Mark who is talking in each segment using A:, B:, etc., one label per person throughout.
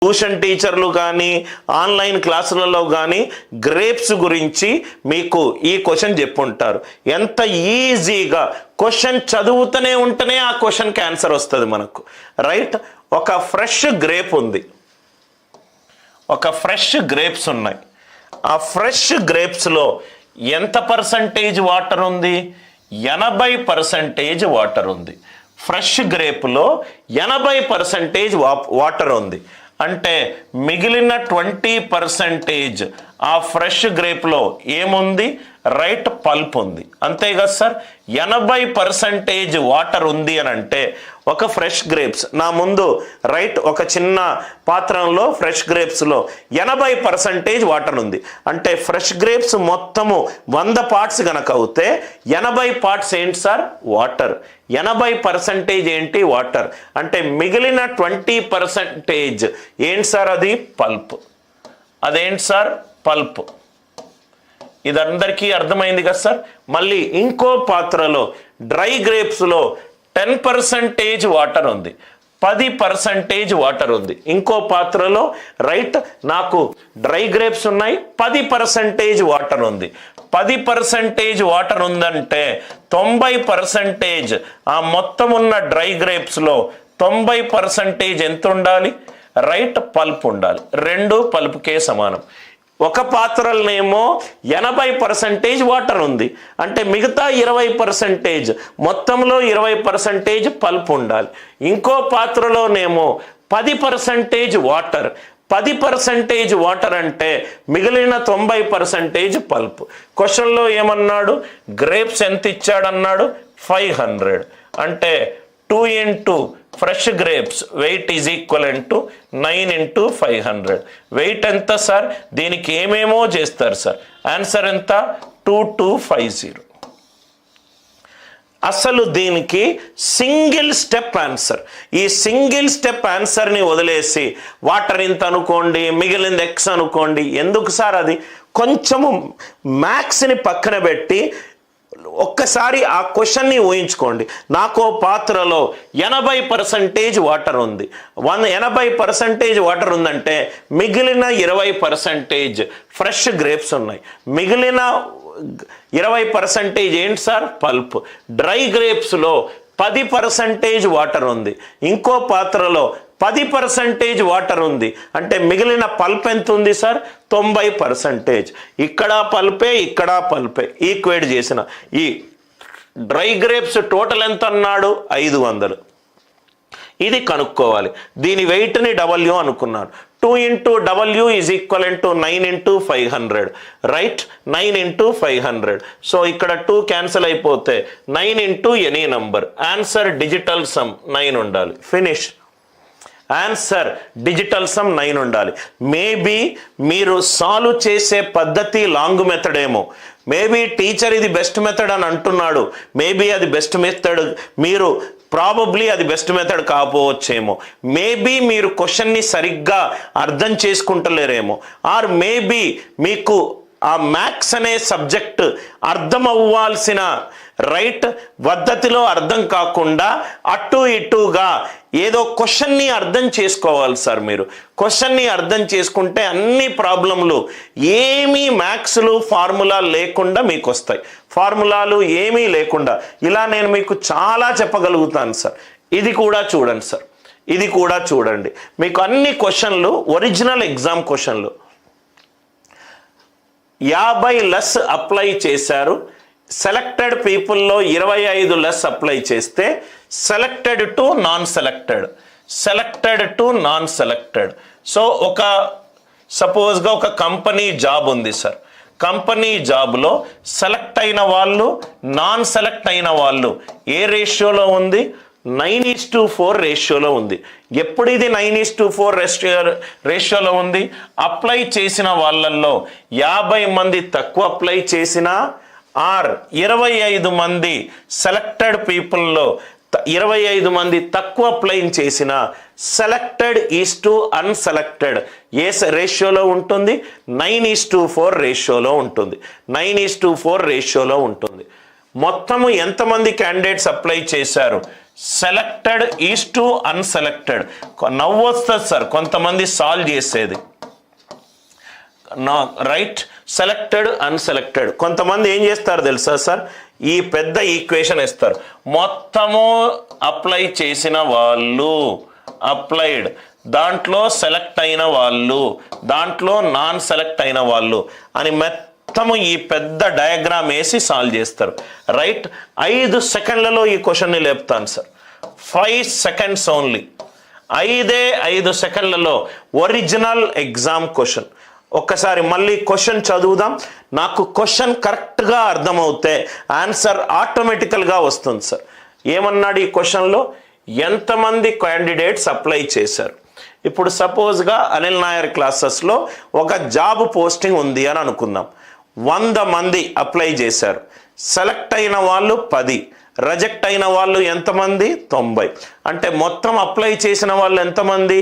A: Tuition టీచర్లు కానీ online క్లాసులలో కానీ గ్రేప్స్ గురించి మీకు ఈ క్వశ్చన్ చెప్పుంటారు. ఎంత ఈజీగా క్వశ్చన్ చదువుతూనే ఉంటేనే ఆ క్వశ్చన్కి ఆన్సర్ వస్తుంది మనకు, రైట్? ఒక ఫ్రెష్ గ్రేప్ ఉంది, ఒక ఫ్రెష్ గ్రేప్స్ ఉన్నాయి. ఆ ఫ్రెష్ గ్రేప్స్లో ఎంత పర్సంటేజ్ వాటర్ ఉంది? 80% వాటర్ ఉంది. ఫ్రెష్ గ్రేప్లో 80% వాటర్ ఉంది. అంటే మిగిలిన 20% ఆ ఫ్రెష్ గ్రేప్లో ఏముంది? రైట్, పల్ప్ ఉంది. అంతే కదా సార్? 80% వాటర్ ఉంది అని అంటే ఒక ఫ్రెష్ గ్రేప్స్ నా ముందు, రైట్, ఒక చిన్న పాత్రలో ఫ్రెష్ గ్రేప్స్లో 80% వాటర్ ఉంది. అంటే ఫ్రెష్ గ్రేప్స్ మొత్తము 100 పార్ట్స్ కనుక అవుతే 80 పార్ట్స్ ఏంటి సార్? వాటర్. 80% ఏంటి? వాటర్. అంటే మిగిలిన 20% ఏంటి సార్? అది పల్ప్. అదేంటి సార్? పల్ప్. ఇది అందరికీ అర్థమైంది కదా సార్? మళ్ళీ ఇంకో పాత్రలో డ్రై గ్రేప్స్లో 10% వాటర్ ఉంది, 10% వాటర్ ఉంది. ఇంకో పాత్రలో, రైట్, నాకు డ్రై గ్రేప్స్ ఉన్నాయి, 10% వాటర్ ఉంది. 10% వాటర్ ఉందంటే 90% ఆ మొత్తం ఉన్న డ్రై గ్రేప్స్లో 90% ఎంత ఉండాలి? రైట్, పల్ప్ ఉండాలి. రెండు పల్ప్కే సమానం. ఒక పాత్రలోనేమో 80% వాటర్ ఉంది, అంటే మిగతా 20% మొత్తంలో 20% పల్ప్ ఉండాలి. ఇంకో పాత్రలోనేమో 10% వాటర్, 10% వాటర్ అంటే మిగిలిన 90% పల్ప్. క్వశ్చన్లో ఏమన్నాడు? గ్రేప్స్ ఎంత ఇచ్చాడన్నాడు? 500. అంటే 2 into fresh grapes weight is equivalent to 9 into 500. Weight ఎంత సార్? దీనికి ఏమేమో చేస్తారు సార్. ఆన్సర్ ఎంత? 2250. అసలు దీనికి సింగిల్ స్టెప్ ఆన్సర్. ఈ సింగిల్ స్టెప్ ఆన్సర్ని వదిలేసి వాటర్ ఇంత అనుకోండి, మిగిలింది ఎక్స్ అనుకోండి, ఎందుకు సార్? అది కొంచెము మ్యాథ్స్ని పక్కన పెట్టి ఒక్కసారి ఆ క్వశ్చన్ని ఊహించుకోండి. నాకు పాత్రలో 80% వాటర్ ఉంది. 80% వాటర్ ఉందంటే మిగిలిన 20% ఫ్రెష్ గ్రేప్స్ ఉన్నాయి. మిగిలిన 20% ఏంటి సార్? పల్ప్. డ్రై గ్రేప్స్లో 10% వాటర్ ఉంది. ఇంకో పాత్రలో 10% వాటర్ ఉంది. అంటే మిగిలిన పల్ప్ ఎంత ఉంది సార్? 90%. ఇక్కడ పల్పే, ఇక్కడ పల్పే. ఈక్వేట్ చేసిన ఈ డ్రై గ్రేప్స్ టోటల్ ఎంత అన్నాడు? 500. ఇది కనుక్కోవాలి. దీని వెయిట్ని W అనుకున్నాను. 2 into W is equivalent to 9 into 500. Right, 9 into 500. So ఇక్కడ 2 క్యాన్సిల్ అయిపోతే 9 into any number. Answer digital sum 9 ఉండాలి. ఫినిష్. ఆన్సర్ డిజిటల్ సమ్ 9 ఉండాలి. మేబీ మీరు సాల్వ్ చేసే పద్ధతి లాంగ్ మెథడ్ ఏమో, మేబీ టీచర్ ఇది బెస్ట్ మెథడ్ అని అంటున్నాడు, మేబీ అది బెస్ట్ మెథడ్, మీరు ప్రాబబ్లీ అది బెస్ట్ మెథడ్ కాకపోవచ్చేమో, మేబీ మీరు క్వశ్చన్ని సరిగ్గా అర్థం చేసుకుంటలేరేమో, ఆర్ మేబీ మీకు ఆ మ్యాథ్స్ అనే సబ్జెక్ట్ అర్థం అవ్వాల్సిన రైట్ పద్ధతిలో అర్థం కాకుండా అటు ఇటుగా ఏదో క్వశ్చన్ని అర్థం చేసుకోవాలి సార్. మీరు క్వశ్చన్ని అర్థం చేసుకుంటే అన్ని ప్రాబ్లంలు ఏమీ మ్యాథ్స్లు ఫార్ములా లేకుండా మీకు వస్తాయి. ఫార్ములాలు ఏమీ లేకుండా ఇలా నేను మీకు చాలా చెప్పగలుగుతాను సార్. ఇది కూడా చూడండి సార్, ఇది కూడా చూడండి. మీకు అన్ని క్వశ్చన్లు ఒరిజినల్ ఎగ్జామ్ క్వశ్చన్లు. 50 లెస్ అప్లై చేశారు. సెలెక్టెడ్ పీపుల్లో 25 లెస్ అప్లై చేస్తే selected to non selected, selected to non selected. So ఒక సపోజ్గా ఒక కంపెనీ జాబ్ ఉంది సార్. కంపెనీ జాబ్లో సెలెక్ట్ అయిన వాళ్ళు, నాన్ సెలెక్ట్ అయిన వాళ్ళు ఏ రేషియోలో ఉంది? 9:4 రేషియోలో ఉంది. ఎప్పుడు ఇది 9:4 రేషియోలో ఉంది? అప్లై చేసిన వాళ్ళల్లో 50 మంది తక్కువ అప్లై చేసినా, ఆర్ 25 మంది సెలెక్టెడ్ పీపుల్లో 25 మంది తక్కువ అప్లై చేసిన, సెలెక్టెడ్ ఈజ్ టు అన్సెలెక్టెడ్ ఏ రేషియోలో ఉంటుంది? 9:4 రేషియోలో ఉంటుంది. 9:4 రేషియోలో ఉంటుంది. మొత్తము ఎంతమంది క్యాండిడేట్స్ అప్లై చేశారు? Selected is to unselected. నవ్వు వస్తుంది సార్ కొంతమంది సాల్వ్ చేసేది. Right, selected unselected. కొంతమంది ఏం చేస్తారు తెలుసా సార్, ఈ పెద్ద ఈక్వేషన్ ఇస్తారు, మొత్తము అప్లై చేసిన వాళ్ళు, అప్లైడ్, దాంట్లో సెలెక్ట్ అయిన వాళ్ళు, దాంట్లో నాన్ సెలెక్ట్ అయిన వాళ్ళు అని మొత్తము ఈ పెద్ద డయాగ్రామ్ వేసి సాల్వ్ చేస్తారు. రైట్, 5 సెకండ్లలో ఈ క్వశ్చన్ని లేపుతాను సార్. 5 seconds only. 5 సెకండ్లలో ఒరిజినల్ ఎగ్జామ్ క్వశ్చన్. ఒక్కసారి మళ్ళీ క్వశ్చన్ చదువుదాం. నాకు క్వశ్చన్ కరెక్ట్గా అర్థమవుతే ఆన్సర్ ఆటోమేటికల్గా వస్తుంది సార్. ఏమన్నాడు ఈ క్వశ్చన్లో, ఎంతమంది క్యాండిడేట్స్ అప్లై చేశారు? ఇప్పుడు సపోజ్గా అనిల్ నాయర్ క్లాసెస్లో ఒక జాబ్ పోస్టింగ్ ఉంది అని అనుకుందాం. 100 మంది అప్లై చేశారు. సెలెక్ట్ అయిన వాళ్ళు 10, రిజెక్ట్ అయిన వాళ్ళు ఎంతమంది? 90. అంటే మొత్తం అప్లై చేసిన వాళ్ళు ఎంతమంది?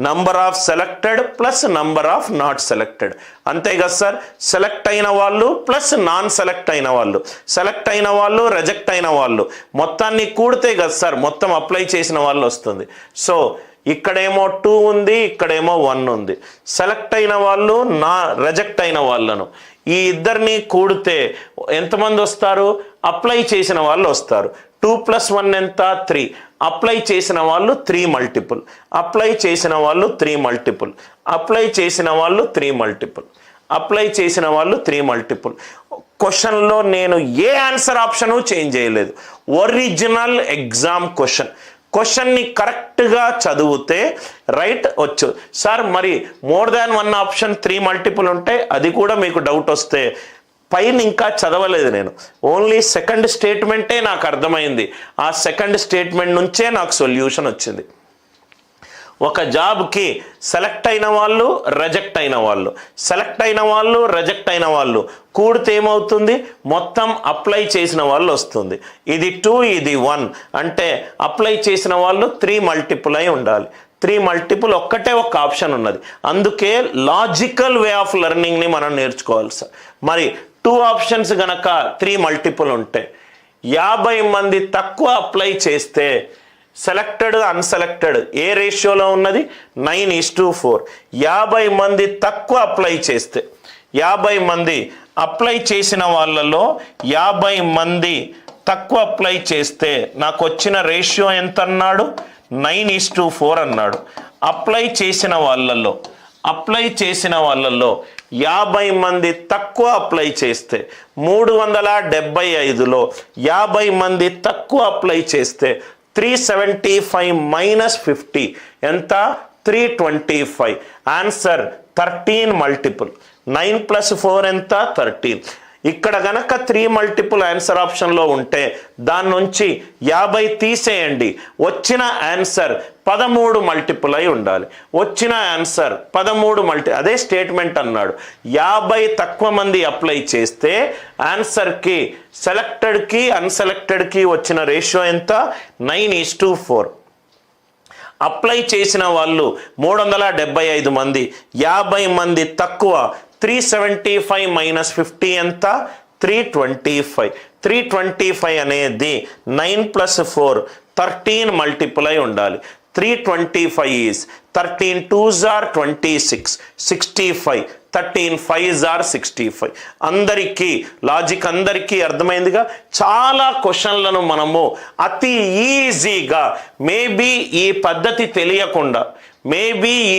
A: Number of selected plus number of not selected. అంతే కదా సార్, సెలెక్ట్ అయిన వాళ్ళు ప్లస్ నాన్ సెలెక్ట్ అయిన వాళ్ళు, సెలెక్ట్ అయిన వాళ్ళు, రిజెక్ట్ అయిన వాళ్ళు, మొత్తాన్ని కూడితే కదా సార్ మొత్తం అప్లై చేసిన వాళ్ళు వస్తుంది. సో ఇక్కడేమో 2 ఉంది, ఇక్కడేమో 1 ఉంది. సెలెక్ట్ అయిన వాళ్ళు, రిజెక్ట్ అయిన వాళ్ళను ఈ ఇద్దరిని కూడితే ఎంతమంది వస్తారు? అప్లై చేసిన వాళ్ళు వస్తారు. 2 + 1 ఎంత? 3. అప్లై చేసిన వాళ్ళు 3 మల్టిపుల్, అప్లై చేసిన వాళ్ళు 3 మల్టిపుల్, అప్లై చేసిన వాళ్ళు 3 మల్టిపుల్, అప్లై చేసిన వాళ్ళు 3 మల్టిపుల్. క్వశ్చన్లో నేను ఏ ఆన్సర్ ఆప్షను చేంజ్ చేయలేదు. ఒరిజినల్ ఎగ్జామ్ క్వశ్చన్ని కరెక్ట్గా చదివితే రైట్ వచ్చు సార్. మరి మోర్ దాన్ 1 ఆప్షన్ 3 మల్టిపుల్ ఉంటే అది కూడా మీకు డౌట్ వస్తే పైన ఇంకా చదవలేదు నేను, ఓన్లీ సెకండ్ స్టేట్మెంటే నాకు అర్థమైంది. ఆ సెకండ్ స్టేట్మెంట్ నుంచే నాకు సొల్యూషన్ వచ్చింది. ఒక జాబ్కి సెలెక్ట్ అయిన వాళ్ళు, రిజెక్ట్ అయిన వాళ్ళు, సెలెక్ట్ అయిన వాళ్ళు, రిజెక్ట్ అయిన వాళ్ళు కూడితే ఏమవుతుంది? మొత్తం అప్లై చేసిన వాళ్ళు వస్తుంది. ఇది 2, ఇది 1 అంటే అప్లై చేసిన వాళ్ళు 3 మల్టిపుల్ అయి ఉండాలి. 3 మల్టిపుల్ ఒక్కటే ఒక ఆప్షన్ ఉన్నది. అందుకే లాజికల్ వే ఆఫ్ లెర్నింగ్ని మనం నేర్చుకోవాలి సార్. మరి 2 ఆప్షన్స్ గనక 3 మల్టిపుల్ ఉంటే 50 మంది తక్కువ అప్లై చేస్తే సెలెక్టెడ్ అన్సెలెక్టెడ్ ఏ రేషియోలో ఉన్నది? 9:4. 50 మంది తక్కువ అప్లై చేస్తే, 50 మంది అప్లై చేసిన వాళ్ళలో 50 మంది తక్కువ అప్లై చేస్తే నాకు వచ్చిన రేషియో ఎంత అన్నాడు? 9:4 అన్నాడు. అప్లై చేసిన వాళ్ళలో 50 మంది తక్కువ అప్లై చేస్తే 375లో 50 మంది తక్కువ అప్లై చేస్తే 375 - 50 ఎంత? 325. Answer 13 multiple. 9 + 4 ఎంత? 13. ఇక్కడ గనక 3 మల్టిపుల్ ఆన్సర్ ఆప్షన్లో ఉంటే దాని నుంచి 50 తీసేయండి, వచ్చిన ఆన్సర్ 13 మల్టిపుల్ అయి ఉండాలి. వచ్చిన ఆన్సర్ 13 అదే స్టేట్మెంట్ అన్నాడు. 50 తక్కువ మంది అప్లై చేస్తే ఆన్సర్కి సెలెక్టెడ్కి అన్సెలెక్టెడ్కి వచ్చిన రేషియో ఎంత? 9:4. అప్లై చేసిన వాళ్ళు 375 మంది, 50 మంది తక్కువ, 375 - 50 ఎంత? 325. 325 అనేది 9 + 4 13 మల్టిపుల్ అయి ఉండాలి. 325 is 13 2s are 26, 65, 13 5s are 65. అందరికీ లాజిక్ అందరికీ అర్థమైందిగా. చాలా క్వశ్చన్లను మనము అతి ఈజీగా మేబీ ఈ పద్ధతి తెలియకుండా, మేబీ ఈ